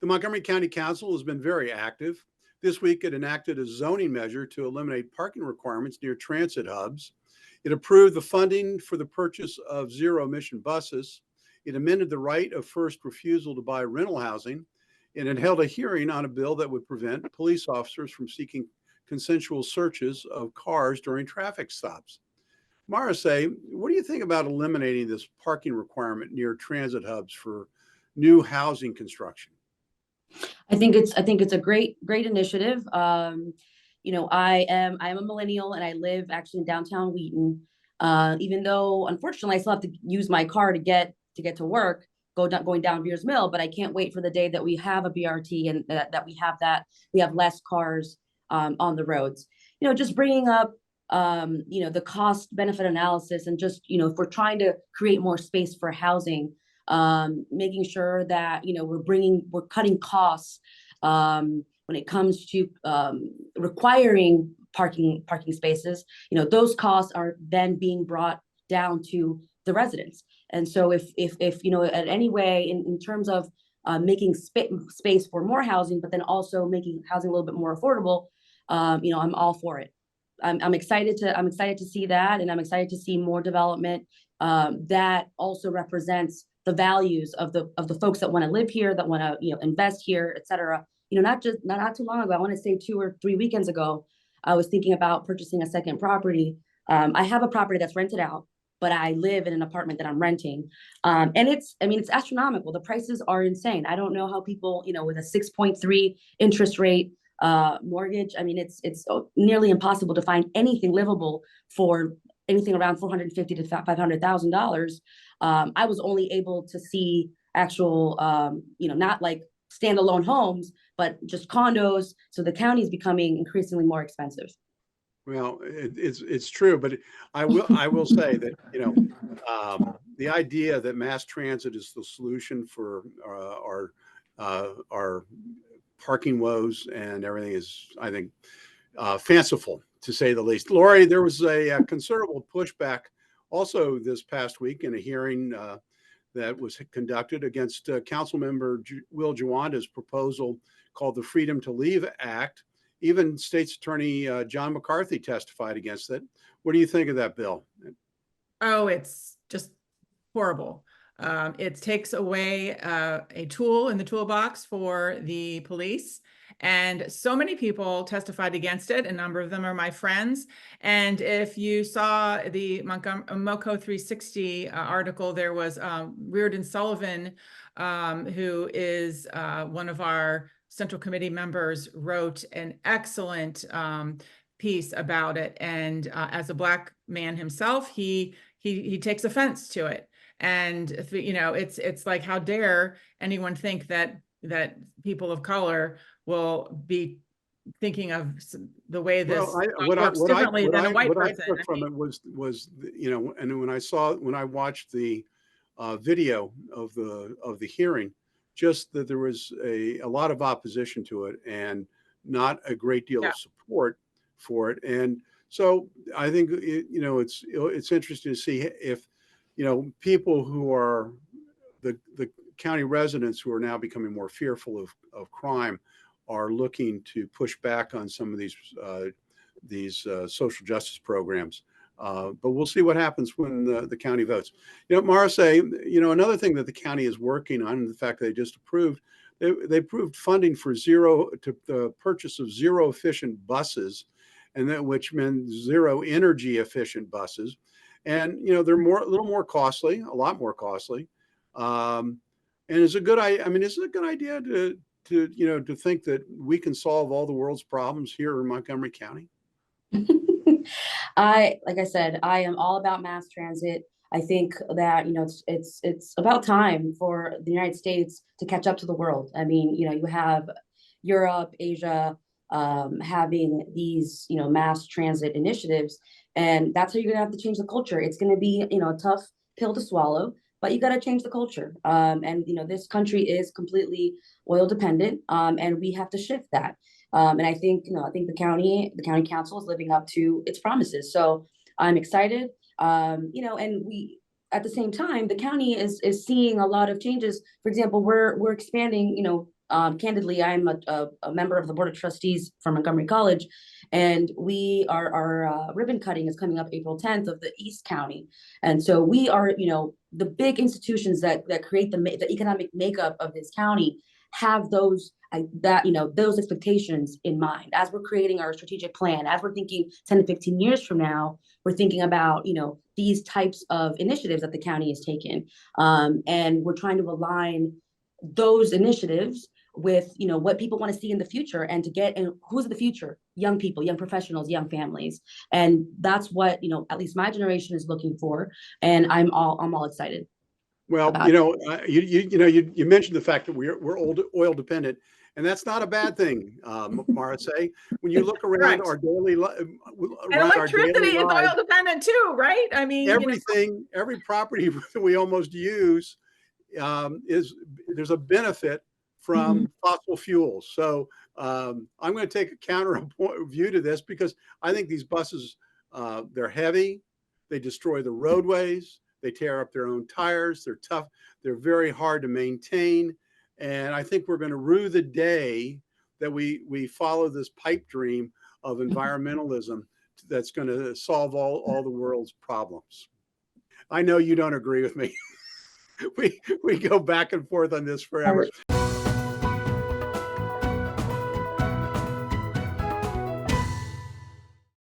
The Montgomery County Council has been very active. This week, it enacted a zoning measure to eliminate parking requirements near transit hubs. It approved the funding for the purchase of zero-emission buses. It amended the right of first refusal to buy rental housing, and it held a hearing on a bill that would prevent police officers from seeking consensual searches of cars during traffic stops. Maricé, what do you think about eliminating this parking requirement near transit hubs for new housing construction? I think it's a great initiative. I am a millennial and I live actually in downtown Wheaton. Even though unfortunately I still have to use my car to get to work, going down Beers Mill, but I can't wait for the day that we have a BRT and that we have less cars on the roads. Just bringing up the cost benefit analysis, and just if we're trying to create more space for housing, making sure that we're cutting costs when it comes to requiring parking spaces. Those costs are then being brought down to the residents. And so if at any way in terms of making space for more housing, but then also making housing a little bit more affordable, I'm all for it. I'm excited to see that, and I'm excited to see more development that also represents the values of the folks that want to live here, that want to invest here, et cetera. Not too long ago, I want to say 2 or 3 weekends ago, I was thinking about purchasing a second property. I have a property that's rented out, but I live in an apartment that I'm renting, and it's astronomical. The prices are insane. I don't know how people with a 6.3 interest rate mortgage. It's nearly impossible to find anything livable for anything around $450,000 to $500,000. I was only able to see actual, not like standalone homes, but just condos. So the county is becoming increasingly more expensive. Well, it's true, but I will say that the idea that mass transit is the solution for our parking woes and everything is, I think, fanciful, to say the least. Laurie, there was a considerable pushback also this past week in a hearing that was conducted against Council Member Will Jawanda's proposal called the Freedom to Leave Act. Even State's Attorney John McCarthy testified against it. What do you think of that bill? Oh, it's just horrible. It takes away a tool in the toolbox for the police. And so many people testified against it. A number of them are my friends. And if you saw the MoCo 360 article, there was Reardon Sullivan, who is one of our Central Committee members, wrote an excellent piece about it. And as a Black man himself, he takes offense to it. And it's like, how dare anyone think that people of color will be thinking of the way this works differently than a white person. What I took from it was and when I watched the video of the hearing, just that there was a lot of opposition to it and not a great deal of support for it. And so I think it's interesting to see if people who are the county residents who are now becoming more fearful of crime are looking to push back on some of these social justice programs. But we'll see what happens when the county votes. Maricé, another thing that the county is working on, the fact that they just approved, they approved funding for the purchase of zero efficient buses, and that which meant zero energy efficient buses. And they're a little more costly, a lot more costly. And is it a good idea to think that we can solve all the world's problems here in Montgomery County? Like I said, I am all about mass transit. I think that it's about time for the United States to catch up to the world. You have Europe, Asia, having these mass transit initiatives, and that's how you're gonna have to change the culture. It's gonna be a tough pill to swallow, but you got to change the culture. And this country is completely oil dependent, and we have to shift that. And I think the county council is living up to its promises. So I'm excited. And we, at the same time, the county is seeing a lot of changes. For example, we're expanding Candidly, I'm a member of the Board of Trustees from Montgomery College, and our ribbon cutting is coming up April 10th of the East County. And so we are, the big institutions that create the economic makeup of this county have those expectations in mind as we're creating our strategic plan. As we're thinking 10 to 15 years from now, we're thinking about these types of initiatives that the county has taken, and we're trying to align those initiatives with what people want to see in the future, and who's the future? Young people, young professionals, young families. And that's what at least my generation is looking for, and I'm all excited. Well, you mentioned the fact that we're oil dependent, and that's not a bad thing, Maricé. When you look around Right. our daily And electricity is lives, oil dependent too, right? I mean, every property that we almost use there's a benefit from fossil fuels. So I'm going to take a counter view to this, because I think these buses, they're heavy, they destroy the roadways, they tear up their own tires, they're tough, they're very hard to maintain. And I think we're going to rue the day that we follow this pipe dream of environmentalism that's going to solve all the world's problems. I know you don't agree with me. We go back and forth on this forever.